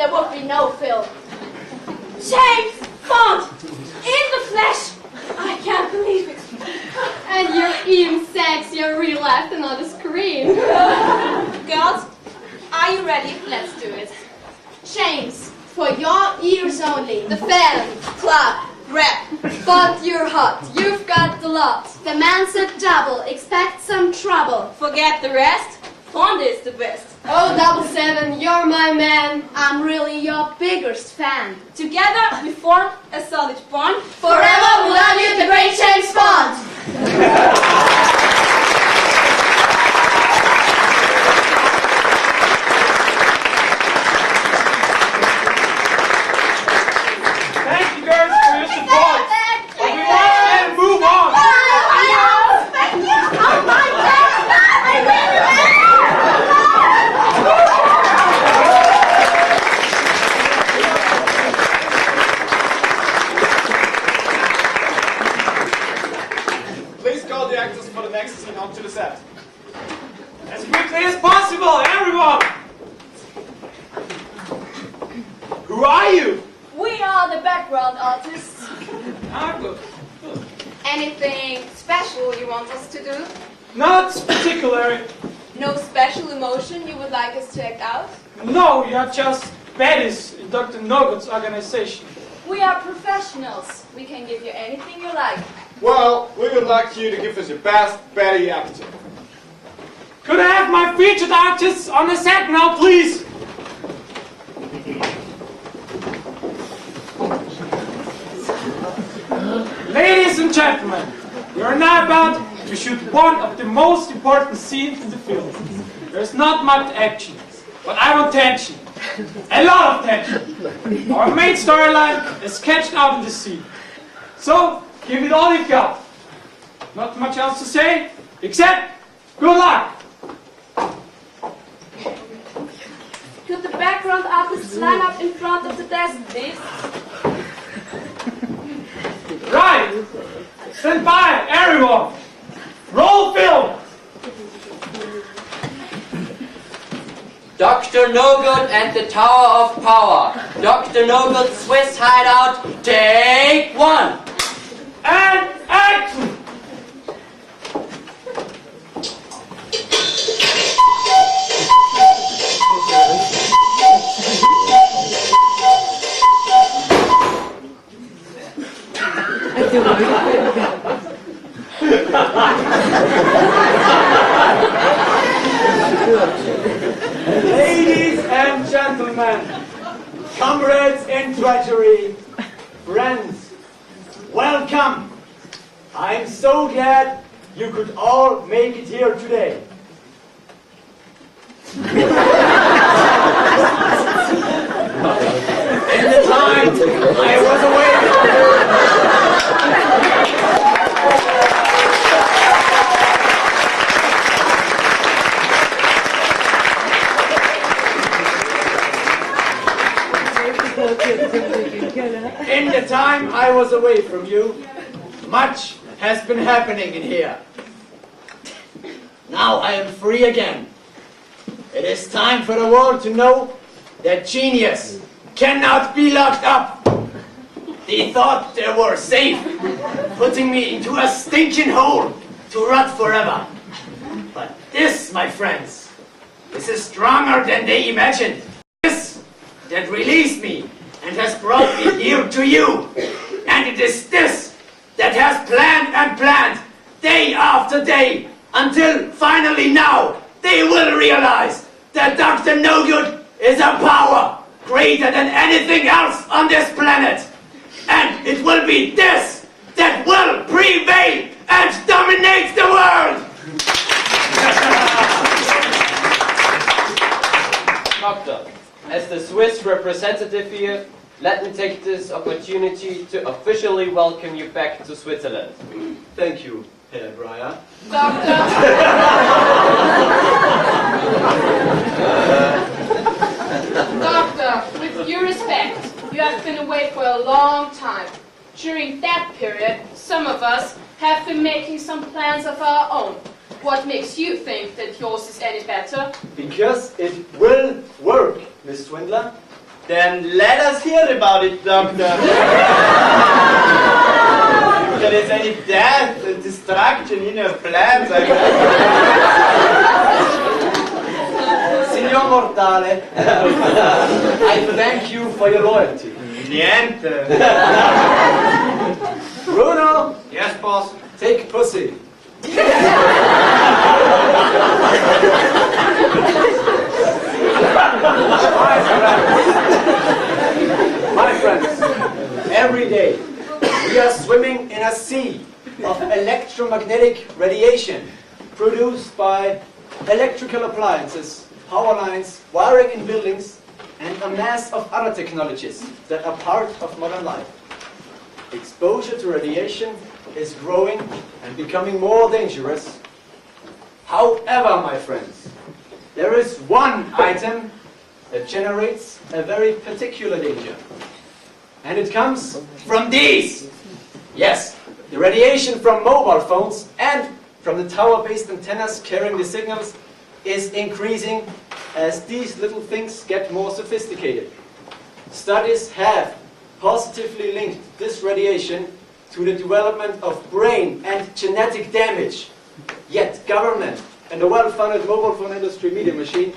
there would be no film. James Fond in the flesh! I can't believe it. And you're even sexier in real life than on the screen. Girls, are you ready? Let's do it. James, for your ears only, the fan Club, rap. But you're hot, you've got the lot. The man said double, expect some trouble. Forget the rest, Fond is the best. Oh, 77, you're my man. I'm really your biggest fan. Together we form a solid bond. Forever we love you, the great James Fond. To the set. As quickly as possible, everyone! Who are you? We are the background artists. Ah, good. Anything special you want us to do? Not particularly. No special emotion you would like us to act out? No, you're just baddies in Dr. Nogood's organization. We are professionals. We can give you anything you like. Well, we would like you to give us your best Betty acting. Could I have my featured artists on the set now, please? Ladies and gentlemen, we are now about to shoot one of the most important scenes in the film. There's not much action, but I want tension. A lot of tension. Our main storyline is sketched out in the scene. So, give it all you've got. Not much else to say, except good luck. Could the background artists line up in front of the desk, please? Right. Stand by, everyone. Roll film. Dr. Nogood and the Tower of Power. Dr. Nogood's Swiss hideout. Take one. And action! Ladies and gentlemen, comrades in treasury, friends, welcome! I'm so glad you could all make it here today. In the time I was away In the time I was away from you, much has been happening in here. Now I am free again. It is time for the world to know that genius cannot be locked up. They thought they were safe, putting me into a stinking hole to rot forever. But this, my friends, this is stronger than they imagined. This that released me and has brought me here to you. And it is this that has planned and planned day after day until finally now they will realize that Dr. Nogood is a power greater than anything else on this planet. And it will be this that will prevail and dominate the world. Doctor, as the Swiss representative here, let me take this opportunity to officially welcome you back to Switzerland. Thank you, Herr Breyer. Doctor, with due respect, you have been away for a long time. During that period, some of us have been making some plans of our own. What makes you think that yours is any better? Because it will work, Miss Swindler. Then let us hear about it, Doctor. If there is any death and destruction in your plans, Signor Mortale, I thank you for your loyalty. Niente. Bruno, Yes, boss. take pussy. My friends, every day we are swimming in a sea of electromagnetic radiation produced by electrical appliances, power lines, wiring in buildings, and a mass of other technologies that are part of modern life. Exposure to radiation is growing and becoming more dangerous. However, my friends, there is one item that generates a very particular danger. And it comes from these. Yes, the radiation from mobile phones and from the tower-based antennas carrying the signals is increasing as these little things get more sophisticated. Studies have positively linked this radiation to the development of brain and genetic damage. Yet government and the well-funded mobile phone industry media machine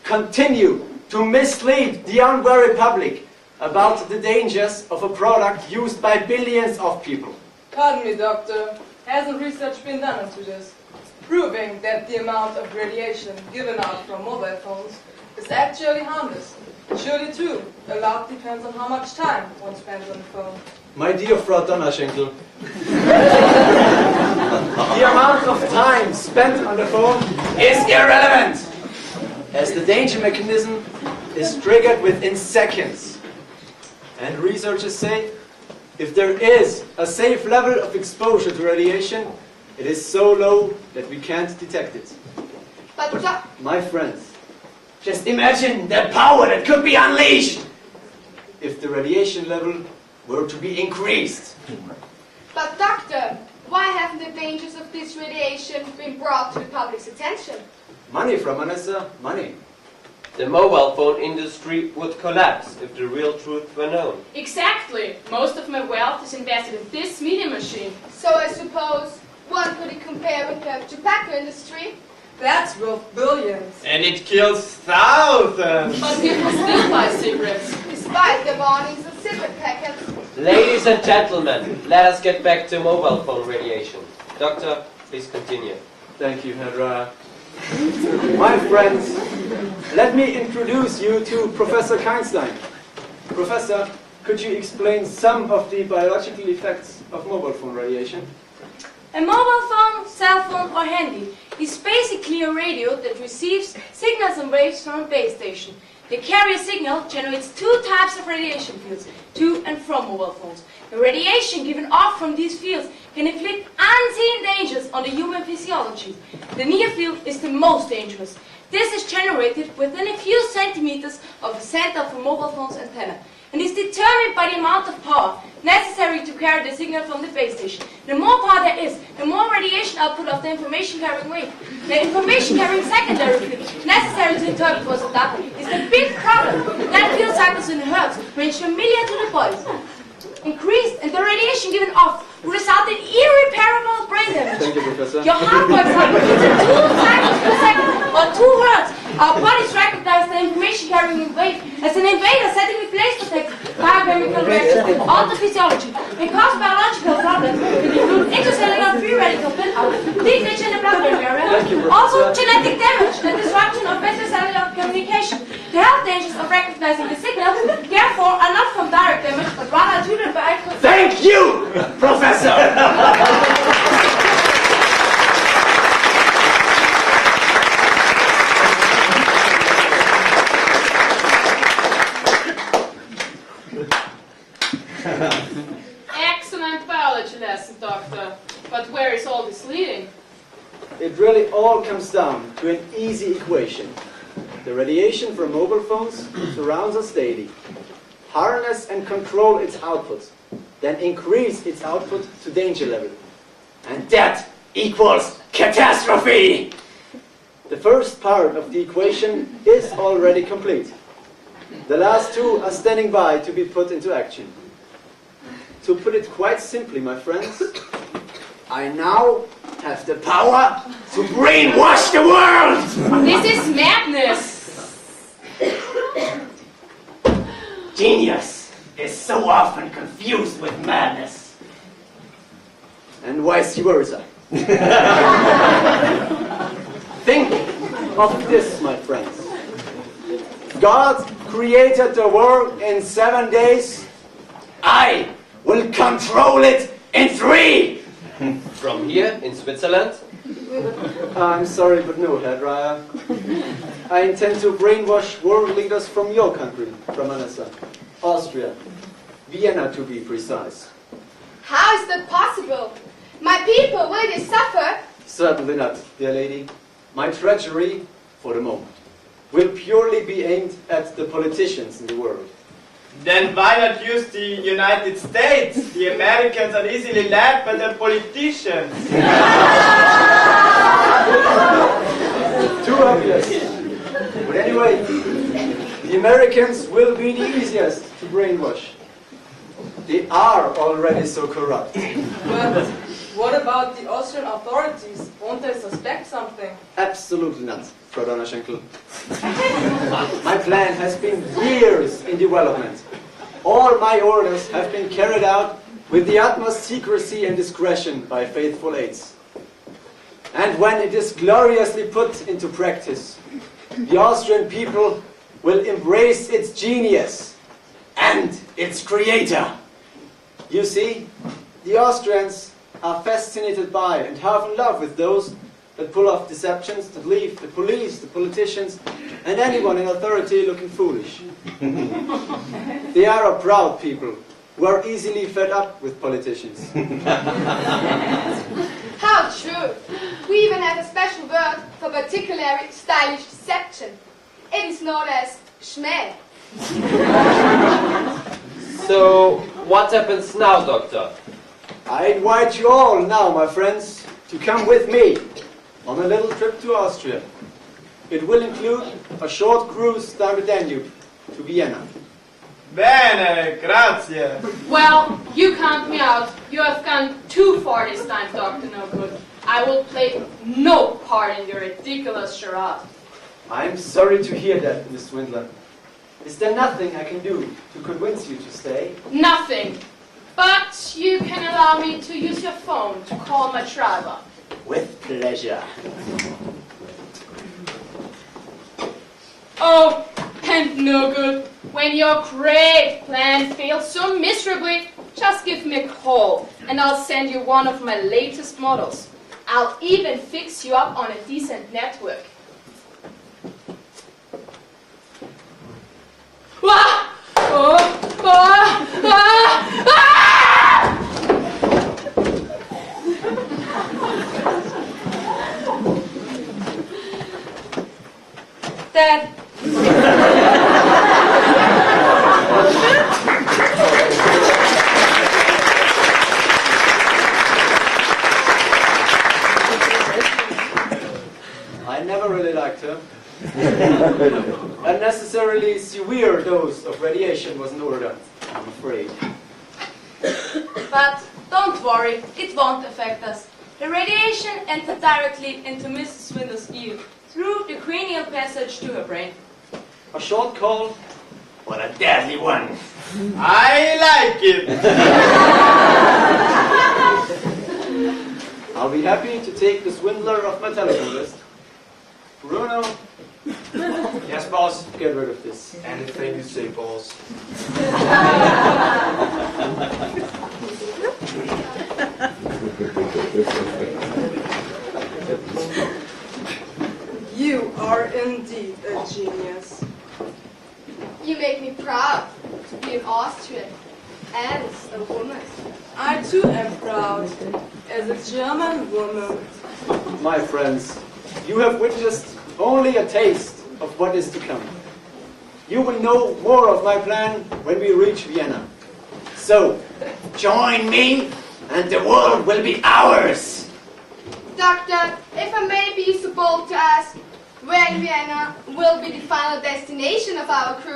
continue to mislead the unwary public about the dangers of a product used by billions of people. Pardon me, doctor. Hasn't research been done into this, proving that the amount of radiation given out from mobile phones is actually harmless? Surely, too, a lot depends on how much time one spends on the phone. My dear Frau Donnerschenkel, the amount of time spent on the phone is irrelevant, as the danger mechanism is triggered within seconds. And researchers say, if there is a safe level of exposure to radiation, it is so low that we can't detect it. But My friends, just imagine the power that could be unleashed if the radiation level were to be increased. But doctor, why haven't the dangers of this radiation been brought to the public's attention? Money from Vanessa, money. The mobile phone industry would collapse if the real truth were known. Exactly. Most of my wealth is invested in this media machine. So I suppose one could compare with the tobacco industry. That's worth billions. And it kills thousands. But people still buy cigarettes. Despite the warnings of cigarette packets. Ladies and gentlemen, let us get back to mobile phone radiation. Doctor, please continue. Thank you, Herr. My friends, let me introduce you to Professor Keinstein. Professor, could you explain some of the biological effects of mobile phone radiation? A mobile phone, cell phone or handy is basically a radio that receives signals and waves from a base station. The carrier signal generates two types of radiation fields, to and from mobile phones. The radiation given off from these fields can inflict unseen dangers on the human physiology. The near field is the most dangerous. This is generated within a few centimeters of the center of a mobile phone's antenna and is determined by the amount of power necessary to carry the signal from the base station. The more power there is, the more radiation output of the information-carrying wave. The information-carrying secondary field necessary to interpret what's data is the big problem. That field cycles in hertz range from million to the body. Increased and the radiation given off will result in irreparable brain damage. Thank you, Professor. Your heart, for example, is at 2 cycles per second or 2 hertz. Our bodies recognize the information-carrying wave as an invader setting in place protected biochemical reactions with alter physiology and cause biological problems that include intracellular free radical buildup, leakage in the blood-brain barrier, also genetic damage and disruption of intercellular communication. The health dangers of recognizing the signal, therefore, are not from direct damage, but rather due to the biological. Thank you, Professor! Excellent biology lesson, Doctor. But where is all this leading? It really all comes down to an easy equation. The radiation from mobile phones surrounds us daily. Harness and control its output, then increase its output to danger level. And that equals catastrophe! The first part of the equation is already complete. The last two are standing by to be put into action. To put it quite simply, my friends, I now have the power to brainwash the world! This is madness! Genius is so often confused with madness. and vice versa. Think of this, my friends. God created the world in 7 days. I will control it in 3! From here in Switzerland? I'm sorry, but no, Herr Dreyer. I intend to brainwash world leaders from your country, Frau Manessa. Austria. Vienna, to be precise. How is that possible? My people, will they suffer? Certainly not, dear lady. My treachery, for the moment, will purely be aimed at the politicians in the world. Then why not use the United States? The Americans are easily led by their politicians. Too obvious. But anyway, the Americans will be the easiest to brainwash. They are already so corrupt. But what about the Austrian authorities? Won't they suspect something? Absolutely not, Frau Donnerschenkel. My plan has been years in development. All my orders have been carried out with the utmost secrecy and discretion by faithful aides. And when it is gloriously put into practice, the Austrian people will embrace its genius And its creator. You see, the Austrians are fascinated by and half in love with those that pull off deceptions, that leave the police, the politicians, and anyone in authority looking foolish. They are a proud people who are easily fed up with politicians. How true! We even have a special word for particularly stylish deception. It is known as schmäh. So, what happens now, Doctor? I invite you all now, my friends, to come with me on a little trip to Austria. It will include a short cruise down the Danube to Vienna. Bene, grazie. Well, you count me out. You have gone too far this time, Dr. No Good. I will play no part in your ridiculous charade. I'm sorry to hear that, Miss Swindler. Is there nothing I can do to convince you to stay? Nothing. But you can allow me to use your phone to call my driver. With pleasure. Oh, and no good. When your great plan fails so miserably, just give me a call and I'll send you one of my latest models. I'll even fix you up on a decent network. Wah! Oh! Ah! Ah! Ah! Dad. I never really liked her. Unnecessarily severe dose of radiation was in order, I'm afraid. But don't worry, it won't affect us. The radiation entered directly into Mrs. Swindler's ear through the cranial passage to her brain. A short call. What a deadly one. I like it. I'll be happy to take the Swindler off my telephone list. Bruno, Yes, boss. get rid of this. Anything you say, boss. You are indeed a genius. You make me proud to be an Austrian and a woman. I too am proud as a German woman. My friends, you have witnessed only a taste of what is to come. You will know more of my plan when we reach Vienna. So, join me and the world will be ours. Doctor, if I may be so bold to ask, where in Vienna will be the final destination of our cruise?